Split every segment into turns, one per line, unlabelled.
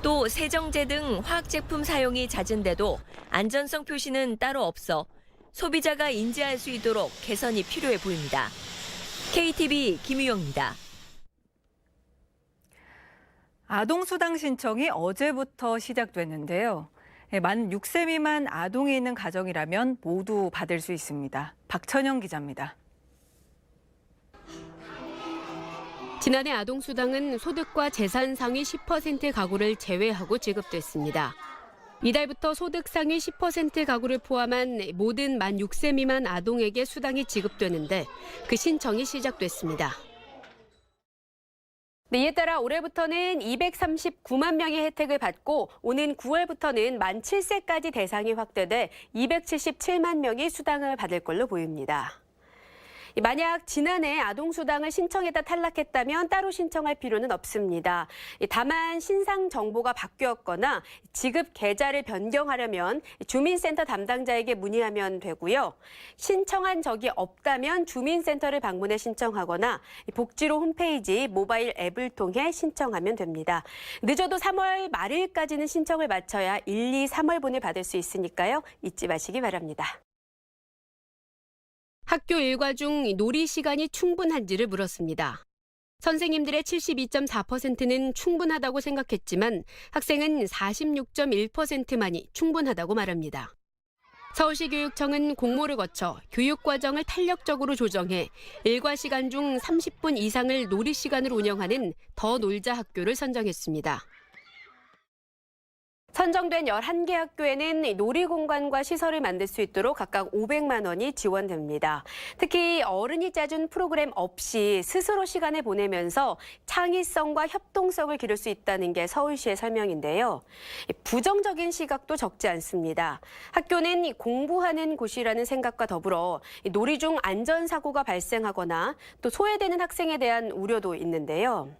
또 세정제 등 화학제품 사용이 잦은데도 안전성 표시는 따로 없어 소비자가 인지할 수 있도록 개선이 필요해 보입니다. KTV 김유영입니다.
아동수당 신청이 어제부터 시작됐는데요. 만 6세 미만 아동이 있는 가정이라면 모두 받을 수 있습니다. 박천영 기자입니다.
지난해 아동수당은 소득과 재산 상위 10% 가구를 제외하고 지급됐습니다. 이달부터 소득 상위 10% 가구를 포함한 모든 만 6세 미만 아동에게 수당이 지급되는데 그 신청이 시작됐습니다. 이에 따라 올해부터는 239만 명이 혜택을 받고 오는 9월부터는 만 7세까지 대상이 확대돼 277만 명이 수당을 받을 걸로 보입니다. 만약 지난해 아동수당을 신청했다 탈락했다면 따로 신청할 필요는 없습니다. 다만 신상 정보가 바뀌었거나 지급 계좌를 변경하려면 주민센터 담당자에게 문의하면 되고요. 신청한 적이 없다면 주민센터를 방문해 신청하거나 복지로 홈페이지, 모바일 앱을 통해 신청하면 됩니다. 늦어도 3월 말일까지는 신청을 마쳐야 1, 2, 3월분을 받을 수 있으니까요. 잊지 마시기 바랍니다. 학교 일과 중 놀이 시간이 충분한지를 물었습니다. 선생님들의 72.4%는 충분하다고 생각했지만 학생은 46.1%만이 충분하다고 말합니다. 서울시 교육청은 공모를 거쳐 교육 과정을 탄력적으로 조정해 일과 시간 중 30분 이상을 놀이 시간으로 운영하는 더 놀자 학교를 선정했습니다. 선정된 11개 학교에는 놀이공간과 시설을 만들 수 있도록 각각 500만 원이 지원됩니다. 특히 어른이 짜준 프로그램 없이 스스로 시간을 보내면서 창의성과 협동성을 기를 수 있다는 게 서울시의 설명인데요. 부정적인 시각도 적지 않습니다. 학교는 공부하는 곳이라는 생각과 더불어 놀이 중 안전사고가 발생하거나 또 소외되는 학생에 대한 우려도 있는데요.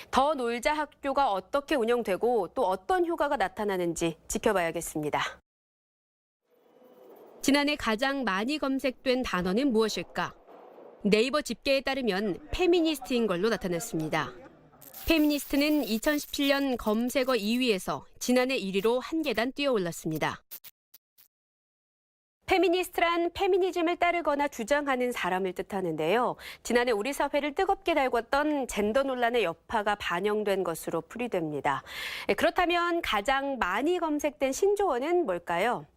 더 놀자 학교가 어떻게 운영되고 또 어떤 효과가 나타나는지 지켜봐야겠습니다. 지난해 가장 많이 검색된 단어는 무엇일까? 네이버 집계에 따르면 페미니스트인 걸로 나타났습니다. 페미니스트는 2017년 검색어 2위에서 지난해 1위로 한 계단 뛰어올랐습니다. 페미니스트란 페미니즘을 따르거나 주장하는 사람을 뜻하는데요. 지난해 우리 사회를 뜨겁게 달궜던 젠더 논란의 여파가 반영된 것으로 풀이됩니다. 그렇다면 가장 많이 검색된 신조어는 뭘까요?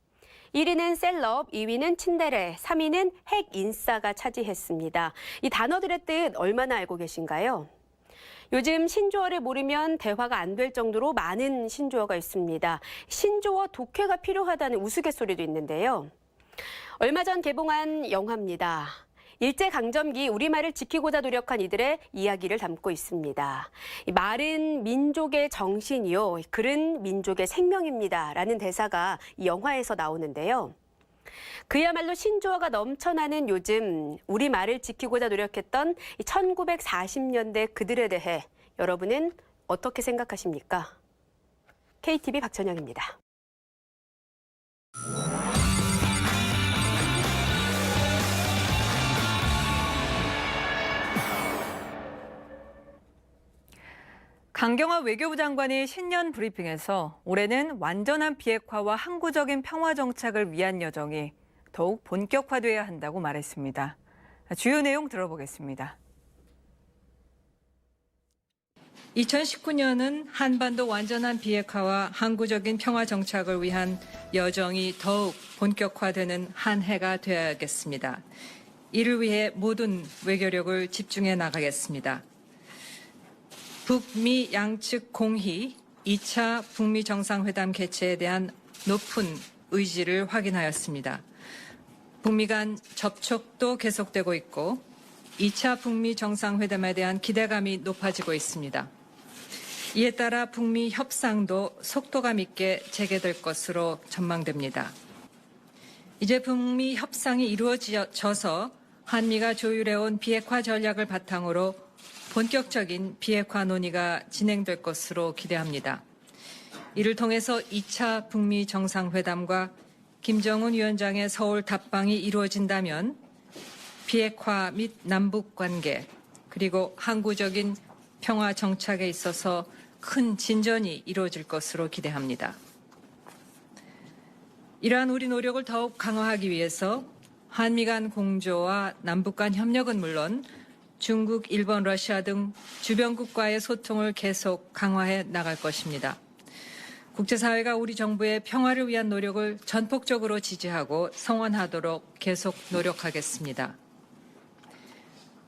1위는 셀럽, 2위는 친데레, 3위는 핵인싸가 차지했습니다. 이 단어들의 뜻 얼마나 알고 계신가요? 요즘 신조어를 모르면 대화가 안 될 정도로 많은 신조어가 있습니다. 신조어 독해가 필요하다는 우스갯소리도 있는데요. 얼마 전 개봉한 영화입니다. 일제강점기 우리말을 지키고자 노력한 이들의 이야기를 담고 있습니다. 말은 민족의 정신이요, 글은 민족의 생명입니다. 라는 대사가 이 영화에서 나오는데요. 그야말로 신조어가 넘쳐나는 요즘 우리말을 지키고자 노력했던 1940년대 그들에 대해 여러분은 어떻게 생각하십니까? KTV 박천영입니다.
강경화 외교부 장관이 신년 브리핑에서 올해는 완전한 비핵화와 항구적인 평화 정착을 위한 여정이 더욱 본격화돼야 한다고 말했습니다. 주요 내용 들어보겠습니다.
2019년은 한반도 완전한 비핵화와 항구적인 평화 정착을 위한 여정이 더욱 본격화되는 한 해가 되어야겠습니다. 이를 위해 모든 외교력을 집중해 나가겠습니다. 북미 양측 공히 2차 북미 정상회담 개최에 대한 높은 의지를 확인하였습니다. 북미 간 접촉도 계속되고 있고 2차 북미 정상회담에 대한 기대감이 높아지고 있습니다. 이에 따라 북미 협상도 속도감 있게 재개될 것으로 전망됩니다. 이제 북미 협상이 이루어져서 한미가 조율해온 비핵화 전략을 바탕으로 본격적인 비핵화 논의가 진행될 것으로 기대합니다. 이를 통해서 2차 북미 정상회담과 김정은 위원장의 서울 답방이 이루어진다면 비핵화 및 남북관계 그리고 항구적인 평화 정착에 있어서 큰 진전이 이루어질 것으로 기대합니다. 이러한 우리 노력을 더욱 강화하기 위해서 한미 간 공조와 남북 간 협력은 물론 중국, 일본, 러시아 등 주변국과의 소통을 계속 강화해 나갈 것입니다. 국제사회가 우리 정부의 평화를 위한 노력을 전폭적으로 지지하고 성원하도록 계속 노력하겠습니다.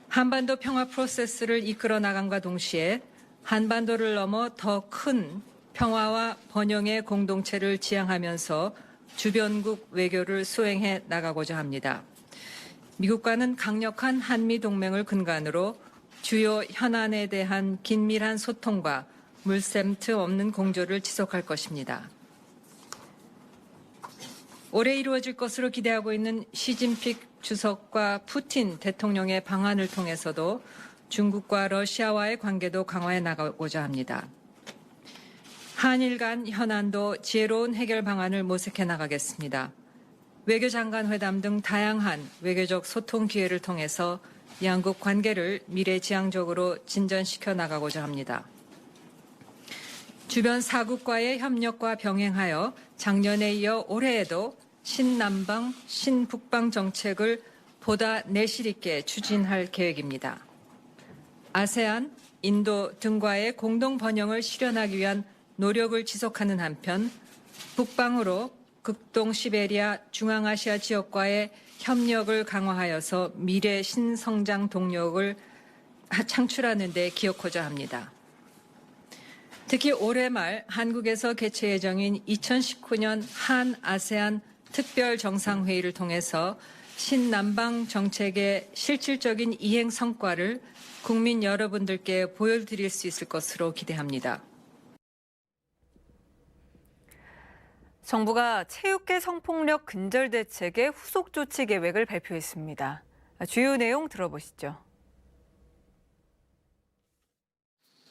한반도 평화 프로세스를 이끌어 나감과 동시에 한반도를 넘어 더 큰 평화와 번영의 공동체를 지향하면서 주변국 외교를 수행해 나가고자 합니다. 미국과는 강력한 한미 동맹을 근간으로 주요 현안에 대한 긴밀한 소통과 물샘트 없는 공조를 지속할 것입니다. 올해 이루어질 것으로 기대하고 있는 시진핑 주석과 푸틴 대통령의 방한을 통해서도 중국과 러시아와의 관계도 강화해 나가고자 합니다. 한일 간 현안도 지혜로운 해결 방안을 모색해 나가겠습니다. 외교장관 회담 등 다양한 외교적 소통 기회를 통해서 양국 관계를 미래지향적으로 진전시켜 나가고자 합니다. 주변 사국과의 협력과 병행하여 작년에 이어 올해에도 신남방, 신북방 정책을 보다 내실 있게 추진할 계획입니다. 아세안, 인도 등과의 공동 번영을 실현하기 위한 노력을 지속하는 한편 북방으로 극동 시베리아, 중앙아시아 지역과의 협력을 강화하여서 미래 신성장 동력을 창출하는 데 기여하고자 합니다. 특히 올해 말 한국에서 개최 예정인 2019년 한-아세안 특별 정상회의를 통해서 신남방 정책의 실질적인 이행 성과를 국민 여러분들께 보여드릴 수 있을 것으로 기대합니다.
정부가 체육계 성폭력 근절 대책의 후속 조치 계획을 발표했습니다. 주요 내용 들어보시죠.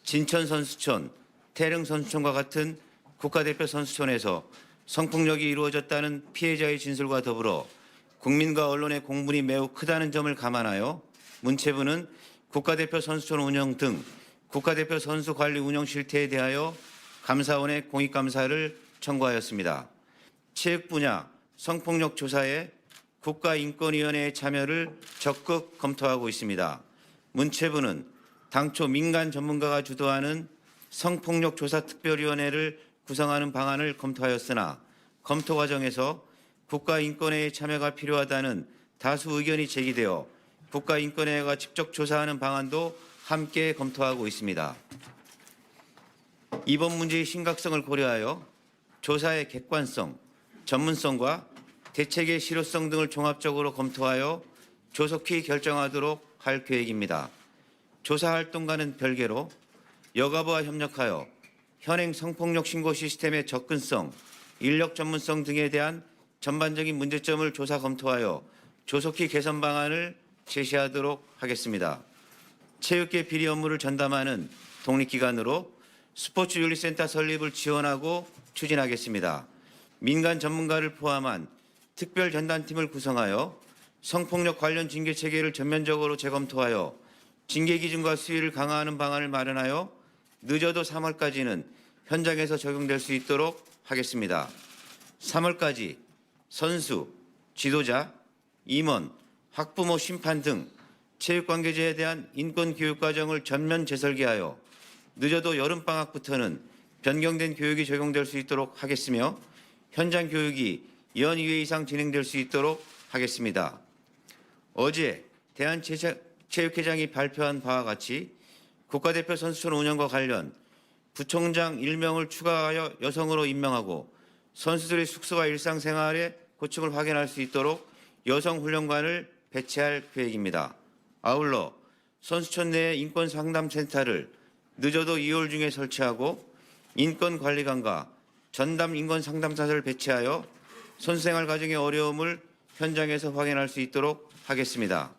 진천 선수촌, 태릉 선수촌과 같은 국가대표 선수촌에서 성폭력이 이루어졌다는 피해자의 진술과 더불어 국민과 언론의 공분이 매우 크다는 점을 감안하여 문체부는 국가대표 선수촌 운영 등 국가대표 선수 관리 운영 실태에 대하여 감사원에 공익감사를 청구하였습니다. 체육 분야 성폭력 조사에 국가인권위원회의 참여를 적극 검토하고 있습니다. 문체부는 당초 민간 전문가가 주도하는 성폭력 조사 특별위원회를 구성하는 방안을 검토하였으나 검토 과정에서 국가인권회의 참여가 필요하다는 다수 의견이 제기되어 국가인권회가 직접 조사하는 방안도 함께 검토하고 있습니다. 이번 문제의 심각성을 고려하여 조사의 객관성, 전문성과 대책의 실효성 등을 종합적으로 검토하여 조속히 결정하도록 할 계획입니다. 조사 활동과는 별개로 여가부와 협력하여 현행 성폭력 신고 시스템의 접근성, 인력 전문성 등에 대한 전반적인 문제점을 조사 검토하여 조속히 개선 방안을 제시하도록 하겠습니다. 체육계 비리 업무를 전담하는 독립기관으로 스포츠윤리센터 설립을 지원하고 추진하겠습니다. 민간 전문가를 포함한 특별 전담팀을 구성하여 성폭력 관련 징계 체계를 전면적으로 재검토하여 징계 기준과 수위를 강화하는 방안을 마련하여 늦어도 3월까지는 현장에서 적용될 수 있도록 하겠습니다. 3월까지 선수, 지도자, 임원, 학부모, 심판 등 체육관계자에 대한 인권교육 과정을 전면 재설계하여 늦어도 여름방학부터는 변경된 교육이 적용될 수 있도록 하겠으며 현장 교육이 연 2회 이상 진행될 수 있도록 하겠습니다. 어제 대한체육회장이 발표한 바와 같이 국가대표 선수촌 운영과 관련 부총장 1명을 추가하여 여성으로 임명하고 선수들의 숙소와 일상생활의 고충을 확인할 수 있도록 여성훈련관을 배치할 계획입니다. 아울러 선수촌 내 인권상담센터를 늦어도 2월 중에 설치하고 인권관리관과 전담 인권상담사를 배치하여 선수생활 과정의 어려움을 현장에서 확인할 수 있도록 하겠습니다.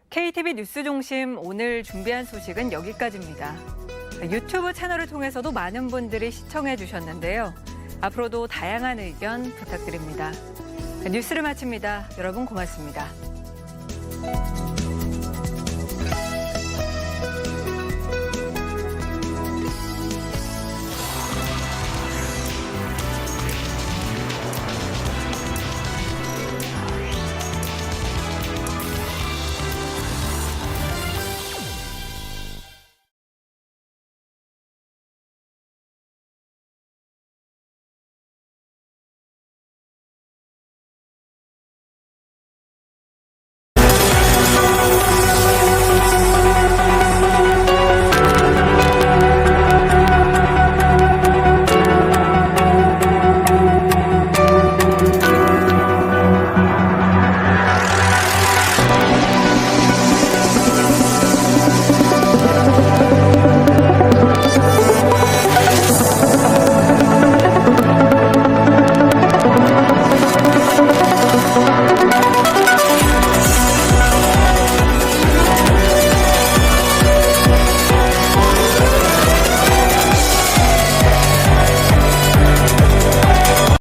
KTV 뉴스중심 오늘 준비한 소식은 여기까지입니다. 유튜브 채널을 통해서도 많은 분들이 시청해 주셨는데요. 앞으로도 다양한 의견 부탁드립니다. 뉴스를 마칩니다. 여러분 고맙습니다.